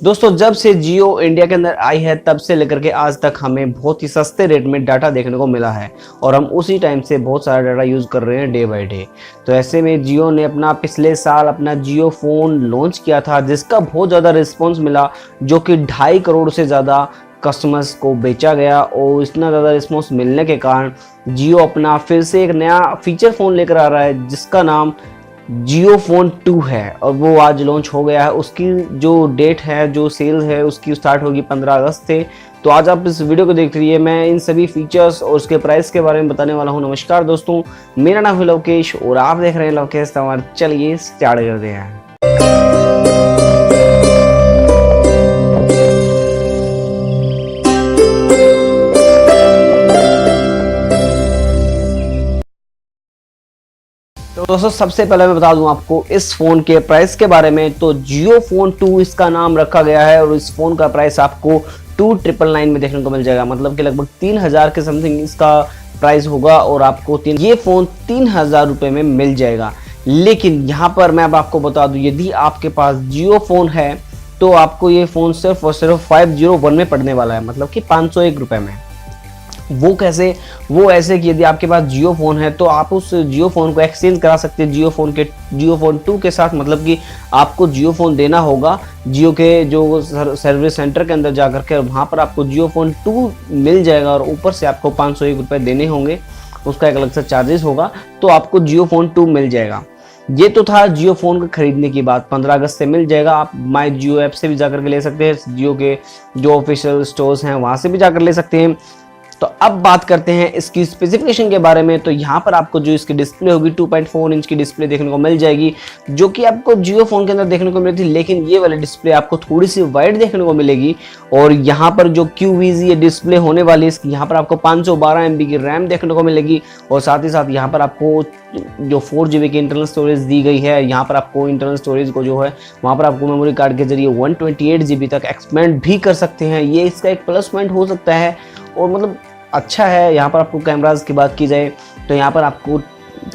दोस्तों जब से जियो इंडिया के अंदर आई है तब से लेकर के आज तक हमें बहुत ही सस्ते रेट में डाटा देखने को मिला है और हम उसी टाइम से बहुत सारा डाटा यूज़ कर रहे हैं डे बाय डे। तो ऐसे में जियो ने अपना पिछले साल अपना जियो फ़ोन लॉन्च किया था जिसका बहुत ज़्यादा रिस्पॉन्स मिला, जो कि 2.5 करोड़ से ज़्यादा कस्टमर्स को बेचा गया। और इतना ज़्यादा रिस्पॉन्स मिलने के कारण जियो अपना फिर से एक नया फीचर फ़ोन लेकर आ रहा है जिसका नाम जियो फ़ोन 2 है और वो आज लॉन्च हो गया है। उसकी जो डेट है, जो सेल है, उसकी स्टार्ट होगी 15 अगस्त से। तो आज आप इस वीडियो को देख रही है, मैं इन सभी फीचर्स और उसके प्राइस के बारे में बताने वाला हूँ। नमस्कार दोस्तों, मेरा नाम है लवकेश और आप देख रहे हैं लवकेश तंवर। चलिए स्टार्ट करते हैं। तो दोस्तों सबसे पहले मैं बता दूं आपको इस फ़ोन के प्राइस के बारे में। तो जियो फ़ोन 2 इसका नाम रखा गया है और इस फ़ोन का प्राइस आपको 2999 में देखने को मिल जाएगा, मतलब कि लगभग 3000 के समथिंग इसका प्राइस होगा और आपको ये फ़ोन 3000 रुपये में मिल जाएगा। लेकिन यहाँ पर मैं अब आपको बता दूँ, यदि आपके पास जियो फ़ोन है तो आपको ये फ़ोन सिर्फ और सिर्फ 501 में पड़ने वाला है, मतलब कि 501 रुपये में। वो कैसे? वो ऐसे कि यदि आपके पास जियो फ़ोन है तो आप उस जियो फ़ोन को एक्सचेंज करा सकते हैं जियो फ़ोन 2 के साथ। मतलब कि आपको जियो फ़ोन देना होगा जियो के जो सर्विस सेंटर के अंदर जाकर के, वहाँ पर आपको जियो फ़ोन 2 मिल जाएगा और ऊपर से आपको 501 रुपये देने होंगे, उसका एक अलग से चार्जेस होगा, तो आपको जियो फ़ोन 2 मिल जाएगा। ये तो था जियो फ़ोन को खरीदने की बात। 15 अगस्त से मिल जाएगा। आप माई जियो ऐप से भी जाकर के ले सकते हैं, जियो के जो ऑफिशियल स्टोर्स हैं वहाँ से भी जाकर ले सकते हैं। तो अब बात करते हैं इसकी स्पेसिफिकेशन के बारे में। तो यहाँ पर आपको जो इसकी डिस्प्ले होगी 2.4 इंच की डिस्प्ले देखने को मिल जाएगी, जो कि आपको जियो फ़ोन के अंदर देखने को मिलती थी, लेकिन ये वाली डिस्प्ले आपको थोड़ी सी वाइड देखने को मिलेगी। और यहाँ पर जो QVZ ये डिस्प्ले होने वाली है, यहाँ पर आपको 512 MB की रैम देखने को मिलेगी और साथ ही साथ यहाँ पर आपको जो 4GB की इंटरनल स्टोरेज दी गई है। यहाँ पर आपको इंटरनल स्टोरेज को जो है वहाँ पर आपको मेमोरी कार्ड के जरिए 128GB तक एक्सपेंड भी कर सकते हैं। ये इसका एक प्लस पॉइंट हो सकता है और मतलब अच्छा है। यहाँ पर आपको कैमराज की बात की जाए तो यहाँ पर आपको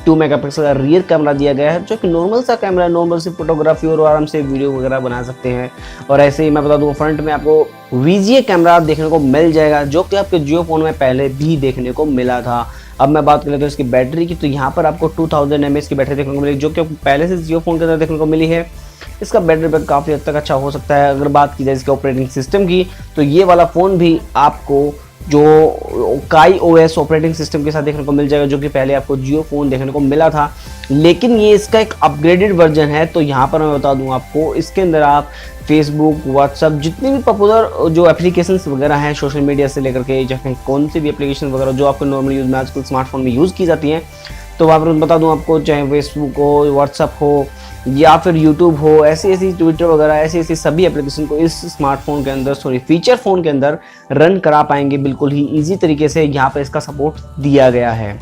2 मेगापिक्सल का रियर कैमरा दिया गया है, जो कि नॉर्मल सा कैमरा है, नॉर्मल सी फोटोग्राफी और आराम से वीडियो वगैरह बना सकते हैं। और ऐसे ही मैं बता दूँ, फ्रंट में आपको VGA कैमरा देखने को मिल जाएगा, जो कि आपके जियो फ़ोन में पहले भी देखने को मिला था। अब मैं बात करें तो इसकी बैटरी की, तो यहाँ पर आपको 2000 mAh की बैटरी देखने को मिलेगी, जो कि पहले से जियो फ़ोन के अंदर देखने को मिली है। इसका बैटरी बैक काफ़ी हद तक अच्छा हो सकता है। अगर बात की जाए इसके ऑपरेटिंग सिस्टम की, तो ये वाला फ़ोन भी आपको जो KaiOS ऑपरेटिंग सिस्टम के साथ देखने को मिल जाएगा, जो कि पहले आपको जियो फ़ोन देखने को मिला था, लेकिन ये इसका एक अपग्रेडेड वर्जन है। तो यहाँ पर मैं बता दूँ आपको, इसके अंदर आप फेसबुक, व्हाट्सअप, जितनी भी पॉपुलर जो एप्लीकेशंस वगैरह हैं सोशल मीडिया से लेकर के, चाहे कौन सी भी एप्लीकेशन वगैरह जो आपको नॉर्मल यूज़ में आजकल स्मार्टफोन में यूज़ की जाती हैं, तो वहाँ पर बता दूँ आपको, चाहे फेसबुक हो, व्हाट्सअप हो या फिर यूट्यूब हो, ऐसी ट्विटर वगैरह, ऐसी सभी एप्लीकेशन को इस स्मार्टफोन के अंदर, फीचर फ़ोन के अंदर रन करा पाएंगे बिल्कुल ही ईजी तरीके से। यहाँ पर इसका सपोर्ट दिया गया है।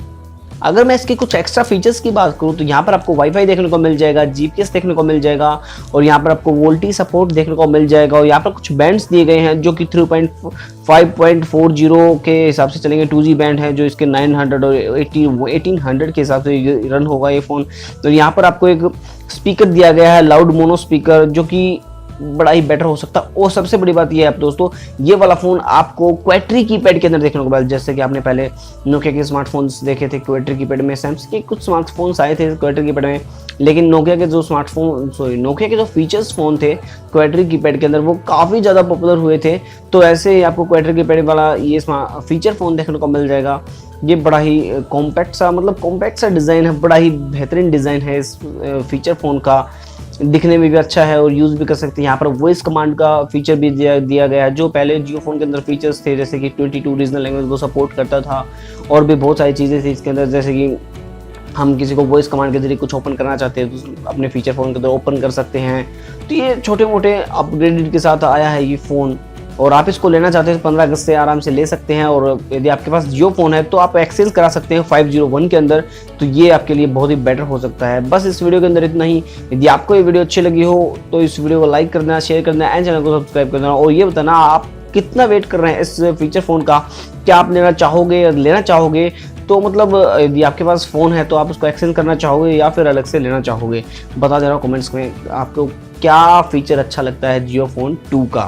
अगर मैं इसके कुछ एक्स्ट्रा फीचर्स की बात करूँ तो यहाँ पर आपको वाईफाई देखने को मिल जाएगा, GPS देखने को मिल जाएगा और यहाँ पर आपको वोल्टी सपोर्ट देखने को मिल जाएगा। और यहाँ पर कुछ बैंड्स दिए गए हैं जो कि 5.40 के हिसाब से चलेंगे। 2G बैंड है जो इसके 900 और 1800 के हिसाब से रन होगा ये फ़ोन। तो यहाँ पर आपको एक स्पीकर दिया गया है, लाउड मोनो स्पीकर, जो कि बड़ा ही बेटर हो सकता है। और सबसे बड़ी बात यह है दोस्तों, ये वाला फ़ोन आपको क्वाट्री कीपैड के अंदर देखने को मिला, जैसे कि आपने पहले नोकिया के स्मार्टफोन्स देखे थे क्वाट्री कीपैड में, सैमसंग के कुछ स्मार्टफोन्स आए थे क्वाट्री कीपैड में, लेकिन नोकिया के जो फीचर्स फ़ोन थे क्वाट्री कीपैड के अंदर वो काफ़ी ज़्यादा पॉपुलर हुए थे। तो ऐसे आपको क्वाट्री कीपैड वाला ये फीचर फ़ोन देखने को मिल जाएगा। ये बड़ा ही कॉम्पैक्ट सा डिज़ाइन है, बड़ा ही बेहतरीन डिज़ाइन है इस फीचर फ़ोन का। दिखने में भी अच्छा है और यूज़ भी कर सकते हैं। यहाँ पर वॉइस कमांड का फीचर भी दिया गया है, जो पहले जियो फ़ोन के अंदर फीचर्स थे, जैसे कि 22 रीजनल लैंग्वेज को सपोर्ट करता था और भी बहुत सारी चीज़ें थी इसके अंदर। जैसे कि हम किसी को वॉइस कमांड के जरिए कुछ ओपन करना चाहते हैं तो अपने फीचर फ़ोन के अंदर ओपन कर सकते हैं। तो ये छोटे मोटे अपग्रेडेड के साथ आया है ये फ़ोन, और आप इसको लेना चाहते हैं तो 15 अगस्त से आराम से ले सकते हैं। और यदि आपके पास जियो फ़ोन है तो आप एक्सचेंज करा सकते हैं 501 के अंदर, तो ये आपके लिए बहुत ही बेटर हो सकता है। बस इस वीडियो के अंदर इतना ही। यदि आपको ये वीडियो अच्छी लगी हो तो इस वीडियो को लाइक करना, शेयर करना एंड चैनल को सब्सक्राइब करना, और ये बताना आप कितना वेट कर रहे हैं इस फीचर फ़ोन का। क्या आप लेना चाहोगे तो मतलब यदि आपके पास फ़ोन है तो आप उसको एक्सचेंज करना चाहोगे या फिर अलग से लेना चाहोगे, बता देना कमेंट्स में आपको क्या फ़ीचर अच्छा लगता है जियो फ़ोन 2 का,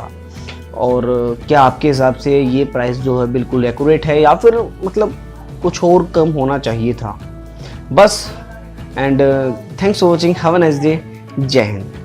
और क्या आपके हिसाब से ये प्राइस जो है बिल्कुल एक्यूरेट है या फिर मतलब कुछ और कम होना चाहिए था। बस and thanks for watching, have a nice day, जय हिंद।